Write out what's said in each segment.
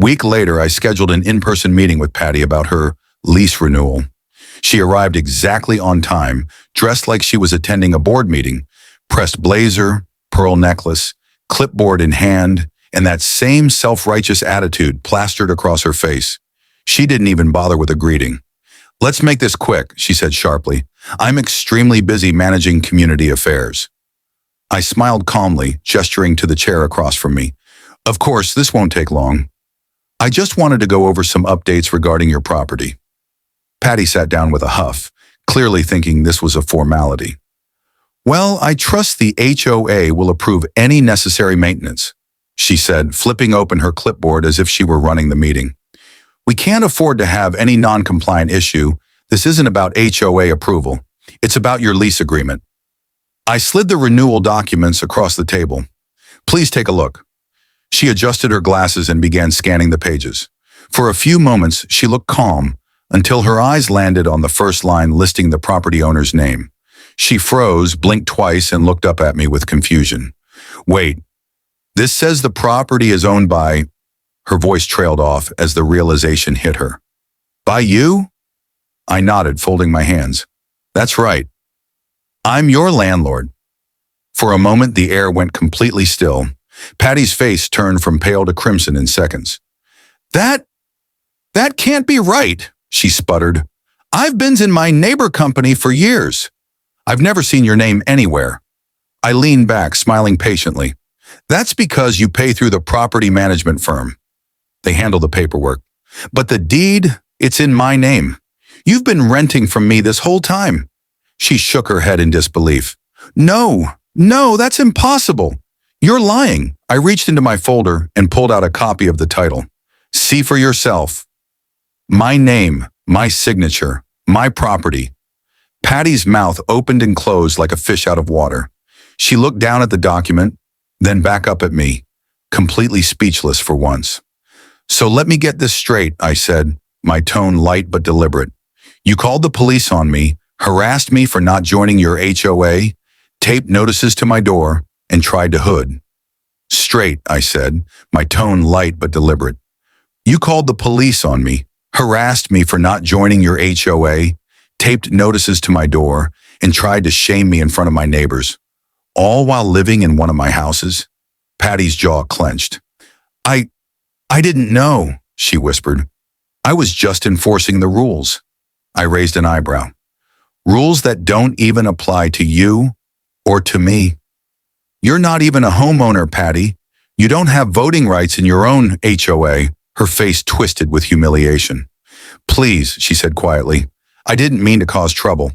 Week later, I scheduled an in-person meeting with Patty about her lease renewal. She arrived exactly on time, dressed like she was attending a board meeting, pressed blazer, pearl necklace, clipboard in hand, and that same self-righteous attitude plastered across her face. She didn't even bother with a greeting. "Let's make this quick," she said sharply. "I'm extremely busy managing community affairs." I smiled calmly, gesturing to the chair across from me. "Of course, this won't take long. I just wanted to go over some updates regarding your property." Patty sat down with a huff, clearly thinking this was a formality. "Well, I trust the HOA will approve any necessary maintenance," she said, flipping open her clipboard as if she were running the meeting. "We can't afford to have any non-compliant issue. This isn't about HOA approval. It's about your lease agreement." I slid the renewal documents across the table. "Please take a look." She adjusted her glasses and began scanning the pages. For a few moments, she looked calm until her eyes landed on the first line listing the property owner's name. She froze, blinked twice, and looked up at me with confusion. "Wait, this says the property is owned by..." Her voice trailed off as the realization hit her. "By you?" I nodded, folding my hands. "That's right. I'm your landlord." For a moment, the air went completely still. Patty's face turned from pale to crimson in seconds. That can't be right," she sputtered. "I've been in my neighbor company for years. I've never seen your name anywhere." I leaned back, smiling patiently. "That's because you pay through the property management firm. They handle the paperwork. But the deed, it's in my name. You've been renting from me this whole time." She shook her head in disbelief. No, that's impossible. You're lying." I reached into my folder and pulled out a copy of the title. "See for yourself. My name, my signature, my property." Patty's mouth opened and closed like a fish out of water. She looked down at the document, then back up at me, completely speechless for once. "So let me get this straight," I said, my tone light but deliberate. "You called the police on me, harassed me for not joining your HOA, taped notices to my door, and tried to hood." "Straight," I said, my tone light but deliberate. "You called the police on me, harassed me for not joining your HOA, taped notices to my door, and tried to shame me in front of my neighbors, all while living in one of my houses?" Patty's jaw clenched. I didn't know," she whispered. "I was just enforcing the rules." I raised an eyebrow. "Rules that don't even apply to you or to me? You're not even a homeowner, Patty. You don't have voting rights in your own HOA." Her face twisted with humiliation. "Please," she said quietly. "I didn't mean to cause trouble.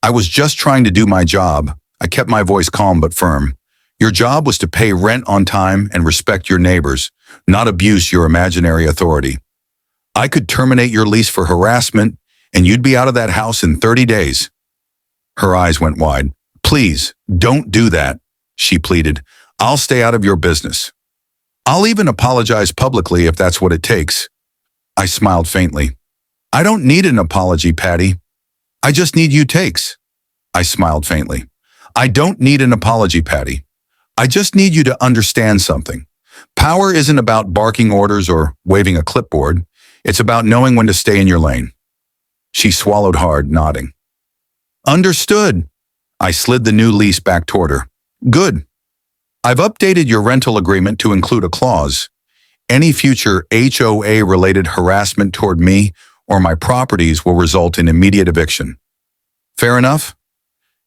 I was just trying to do my job." I kept my voice calm but firm. "Your job was to pay rent on time and respect your neighbors, not abuse your imaginary authority. I could terminate your lease for harassment, and you'd be out of that house in 30 days. Her eyes went wide. "Please, don't do that," she pleaded. "I'll stay out of your business. I'll even apologize publicly if that's what it takes." I smiled faintly. "I don't need an apology, Patty. I just need you takes." I smiled faintly. "I don't need an apology, Patty. I just need you to understand something. Power isn't about barking orders or waving a clipboard. It's about knowing when to stay in your lane." She swallowed hard, nodding. "Understood." I slid the new lease back toward her. "Good. I've updated your rental agreement to include a clause. Any future HOA-related harassment toward me or my properties will result in immediate eviction. Fair enough?"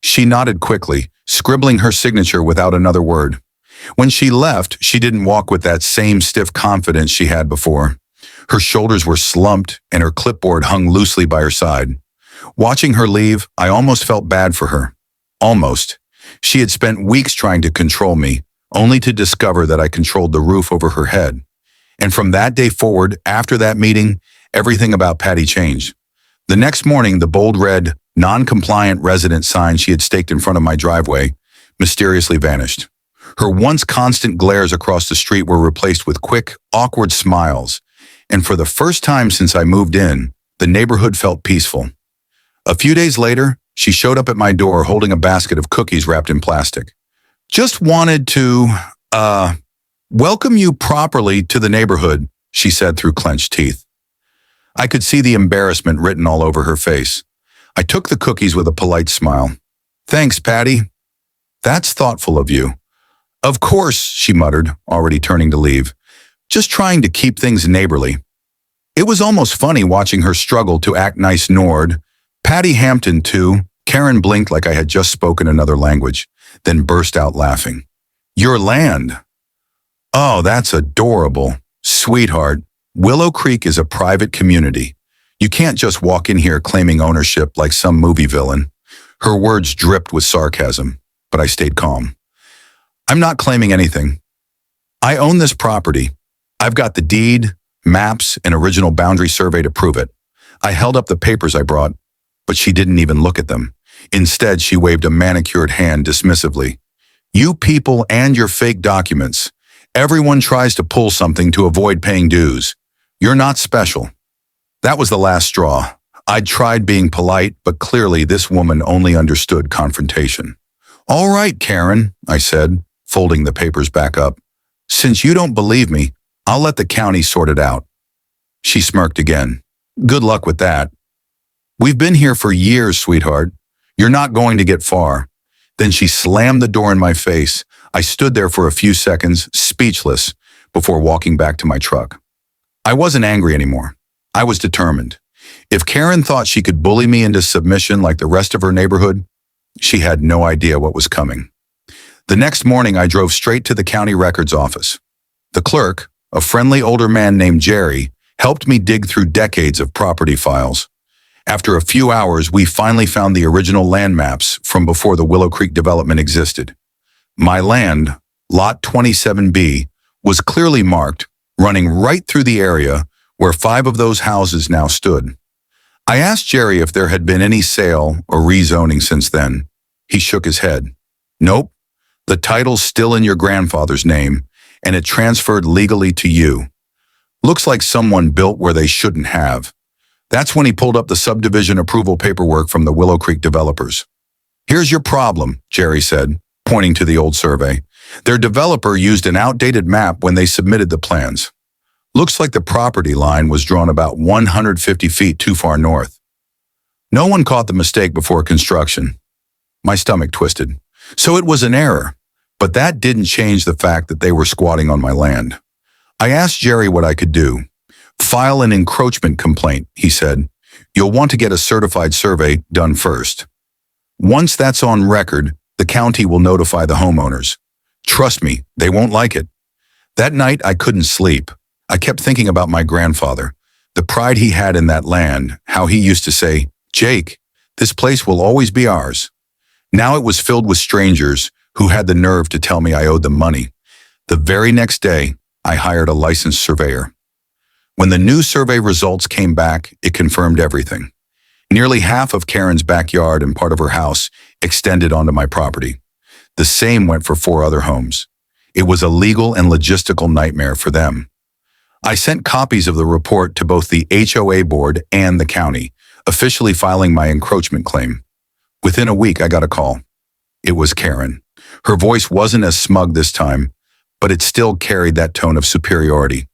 She nodded quickly, scribbling her signature without another word. When she left, she didn't walk with that same stiff confidence she had before. Her shoulders were slumped and her clipboard hung loosely by her side. Watching her leave, I almost felt bad for her. Almost. She had spent weeks trying to control me, only to discover that I controlled the roof over her head. And from that day forward, after that meeting, everything about Patty changed. The next morning, the bold red, non-compliant resident sign she had staked in front of my driveway mysteriously vanished. Her once constant glares across the street were replaced with quick, awkward smiles, and for the first time since I moved in, the neighborhood felt peaceful. A few days later, she showed up at my door holding a basket of cookies wrapped in plastic. "Just wanted to, welcome you properly to the neighborhood," she said through clenched teeth. I could see the embarrassment written all over her face. I took the cookies with a polite smile. Thanks, Patty. That's thoughtful of you. Of course, she muttered, already turning to leave. Just trying to keep things neighborly. It was almost funny watching her struggle to act nice. Nord. Patty Hampton, too. Karen blinked like I had just spoken another language, then burst out laughing. Your land. Oh, that's adorable. Sweetheart, Willow Creek is a private community. You can't just walk in here claiming ownership like some movie villain. Her words dripped with sarcasm, but I stayed calm. I'm not claiming anything. I own this property. I've got the deed, maps, and original boundary survey to prove it. I held up the papers I brought, but she didn't even look at them. Instead, she waved a manicured hand dismissively. You people and your fake documents. Everyone tries to pull something to avoid paying dues. You're not special. That was the last straw. I'd tried being polite, but clearly this woman only understood confrontation. All right, Karen, I said, folding the papers back up. Since you don't believe me, I'll let the county sort it out. She smirked again. Good luck with that. We've been here for years, sweetheart. You're not going to get far. Then she slammed the door in my face. I stood there for a few seconds, speechless, before walking back to my truck. I wasn't angry anymore. I was determined. If Karen thought she could bully me into submission like the rest of her neighborhood, she had no idea what was coming. The next morning, I drove straight to the county records office. The clerk, a friendly older man named Jerry, helped me dig through decades of property files. After a few hours, we finally found the original land maps from before the Willow Creek development existed. My land, Lot 27B, was clearly marked, running right through the area where 5 of those houses now stood. I asked Jerry if there had been any sale or rezoning since then. He shook his head. Nope, the title's still in your grandfather's name, and it transferred legally to you. Looks like someone built where they shouldn't have. That's when he pulled up the subdivision approval paperwork from the Willow Creek developers. Here's your problem, Jerry said, pointing to the old survey. Their developer used an outdated map when they submitted the plans. Looks like the property line was drawn about 150 feet too far north. No one caught the mistake before construction. My stomach twisted. So it was an error, but that didn't change the fact that they were squatting on my land. I asked Jerry what I could do. File an encroachment complaint, he said. You'll want to get a certified survey done first. Once that's on record, the county will notify the homeowners. Trust me, they won't like it. That night, I couldn't sleep. I kept thinking about my grandfather, the pride he had in that land, how he used to say, Jake, this place will always be ours. Now it was filled with strangers who had the nerve to tell me I owed them money. The very next day, I hired a licensed surveyor. When the new survey results came back, it confirmed everything. Nearly half of Karen's backyard and part of her house extended onto my property. The same went for 4 other homes. It was a legal and logistical nightmare for them. I sent copies of the report to both the HOA board and the county, officially filing my encroachment claim. Within a week, I got a call. It was Karen. Her voice wasn't as smug this time, but it still carried that tone of superiority.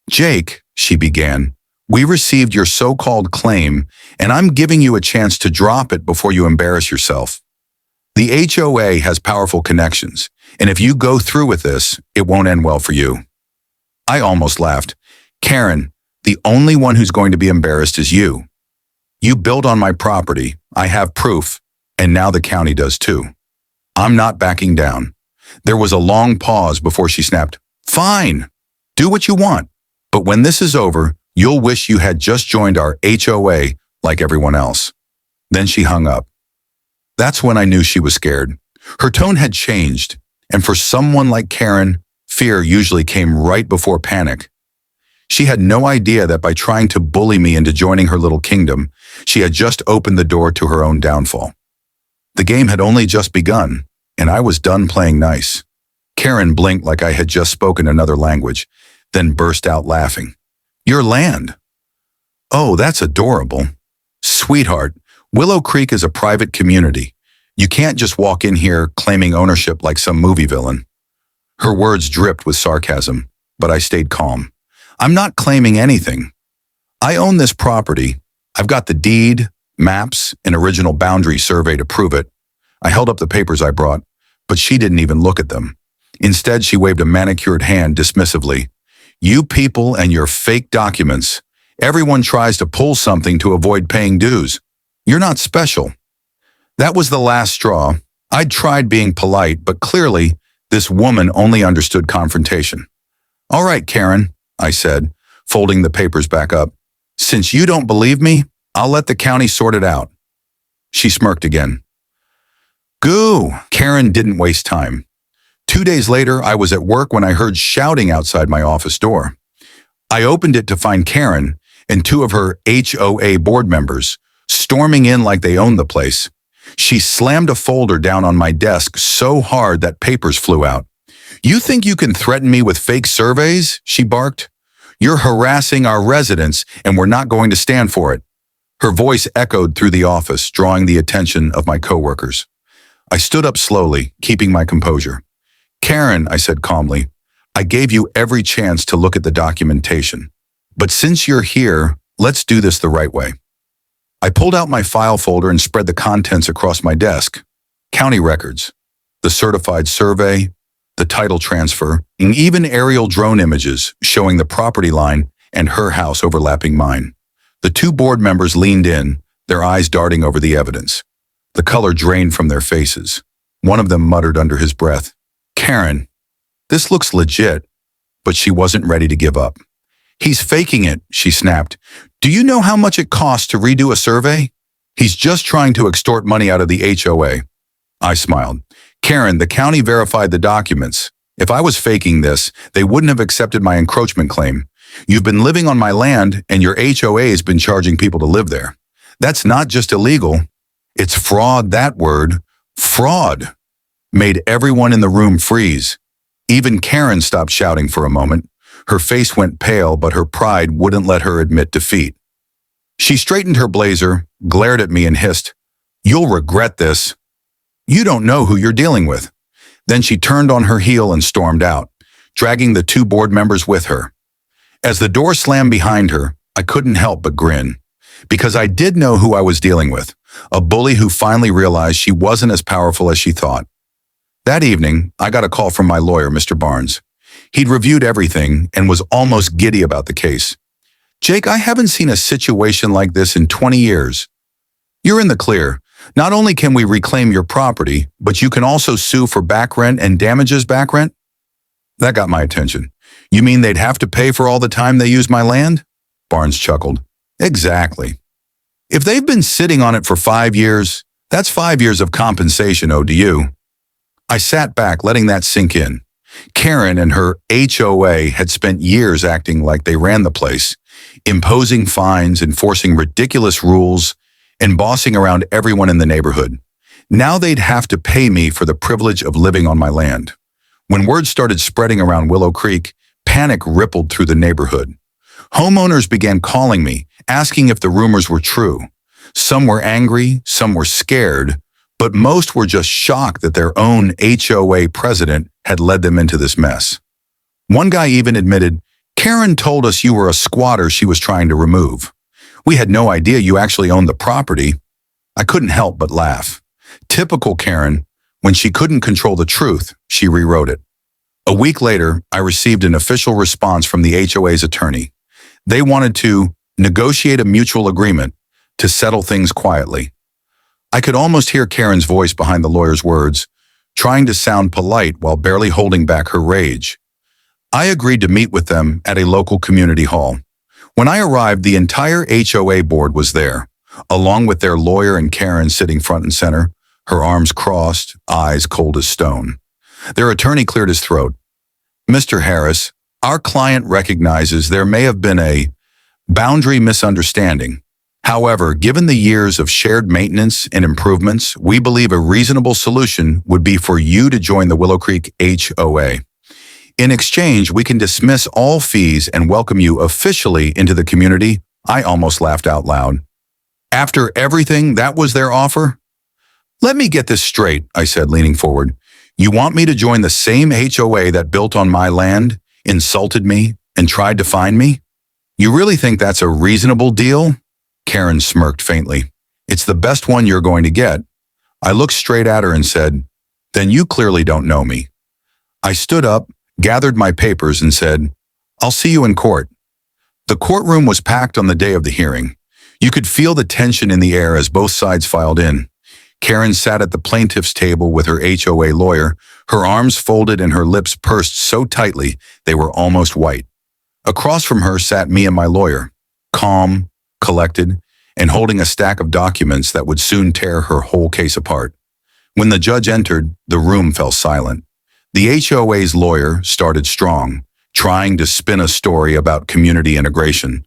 Jake, she began, we received your so-called claim, and I'm giving you a chance to drop it before you embarrass yourself. The HOA has powerful connections, and if you go through with this, it won't end well for you. I almost laughed. Karen, the only one who's going to be embarrassed is you. You built on my property, I have proof, and now the county does too. I'm not backing down. There was a long pause before she snapped, Fine, do what you want. But when this is over, you'll wish you had just joined our HOA like everyone else. Then she hung up. That's when I knew she was scared. Her tone had changed, and for someone like Karen, fear usually came right before panic. She had no idea that by trying to bully me into joining her little kingdom, she had just opened the door to her own downfall. The game had only just begun, and I was done playing nice. Karen blinked like I had just spoken another language, then burst out laughing. Your land. Oh, that's adorable. Sweetheart, Willow Creek is a private community. You can't just walk in here claiming ownership like some movie villain. Her words dripped with sarcasm, but I stayed calm. I'm not claiming anything. I own this property. I've got the deed, maps, and original boundary survey to prove it. I held up the papers I brought, but she didn't even look at them. Instead, she waved a manicured hand dismissively. You people and your fake documents. Everyone tries to pull something to avoid paying dues. You're not special. That was the last straw. I'd tried being polite, but clearly, this woman only understood confrontation. All right, Karen, I said, folding the papers back up. Since you don't believe me, I'll let the county sort it out. She smirked again. Goo! Karen didn't waste time. 2 days later, I was at work when I heard shouting outside my office door. I opened it to find Karen and 2 of her HOA board members storming in like they owned the place. She slammed a folder down on my desk so hard that papers flew out. You think you can threaten me with fake surveys? She barked. You're harassing our residents and we're not going to stand for it. Her voice echoed through the office, drawing the attention of my coworkers. I stood up slowly, keeping my composure. Karen, I said calmly, I gave you every chance to look at the documentation. But since you're here, let's do this the right way. I pulled out my file folder and spread the contents across my desk. County records, the certified survey, the title transfer, and even aerial drone images showing the property line and her house overlapping mine. The 2 board members leaned in, their eyes darting over the evidence. The color drained from their faces. One of them muttered under his breath, Karen, this looks legit, but she wasn't ready to give up. He's faking it, she snapped. Do you know how much it costs to redo a survey? He's just trying to extort money out of the HOA. I smiled. Karen, the county verified the documents. If I was faking this, they wouldn't have accepted my encroachment claim. You've been living on my land, and your HOA has been charging people to live there. That's not just illegal. It's fraud, that word. Fraud. Made everyone in the room freeze. Even Karen stopped shouting for a moment. Her face went pale, but her pride wouldn't let her admit defeat. She straightened her blazer, glared at me, and hissed, You'll regret this. You don't know who you're dealing with. Then she turned on her heel and stormed out, dragging the 2 board members with her. As the door slammed behind her, I couldn't help but grin, because I did know who I was dealing with, a bully who finally realized she wasn't as powerful as she thought. That evening, I got a call from my lawyer, Mr. Barnes. He'd reviewed everything and was almost giddy about the case. Jake, I haven't seen a situation like this in 20 years. You're in the clear. Not only can we reclaim your property, but you can also sue for back rent and damages back rent? That got my attention. You mean they'd have to pay for all the time they use my land? Barnes chuckled. Exactly. If they've been sitting on it for 5 years, that's 5 years of compensation owed to you. I sat back, letting that sink in. Karen and her HOA had spent years acting like they ran the place, imposing fines, enforcing ridiculous rules, and bossing around everyone in the neighborhood. Now they'd have to pay me for the privilege of living on my land. When word started spreading around Willow Creek, panic rippled through the neighborhood. Homeowners began calling me, asking if the rumors were true. Some were angry, some were scared, but most were just shocked that their own HOA president had led them into this mess. One guy even admitted, Karen told us you were a squatter she was trying to remove. We had no idea you actually owned the property. I couldn't help but laugh. Typical Karen, when she couldn't control the truth, she rewrote it. A week later, I received an official response from the HOA's attorney. They wanted to negotiate a mutual agreement to settle things quietly. I could almost hear Karen's voice behind the lawyer's words, trying to sound polite while barely holding back her rage. I agreed to meet with them at a local community hall. When I arrived, the entire HOA board was there, along with their lawyer and Karen sitting front and center, her arms crossed, eyes cold as stone. Their attorney cleared his throat. Mr. Harris, our client recognizes there may have been a boundary misunderstanding. However, given the years of shared maintenance and improvements, we believe a reasonable solution would be for you to join the Willow Creek HOA. In exchange, we can dismiss all fees and welcome you officially into the community. I almost laughed out loud. After everything, that was their offer? Let me get this straight, I said, leaning forward. You want me to join the same HOA that built on my land, insulted me, and tried to find me? You really think that's a reasonable deal? Karen smirked faintly. It's the best one you're going to get. I looked straight at her and said, then you clearly don't know me. I stood up, gathered my papers, and said, I'll see you in court. The courtroom was packed on the day of the hearing. You could feel the tension in the air as both sides filed in. Karen sat at the plaintiff's table with her HOA lawyer, her arms folded and her lips pursed so tightly they were almost white. Across from her sat me and my lawyer, calm, collected, and holding a stack of documents that would soon tear her whole case apart. When the judge entered, the room fell silent. The HOA's lawyer started strong, trying to spin a story about community integration,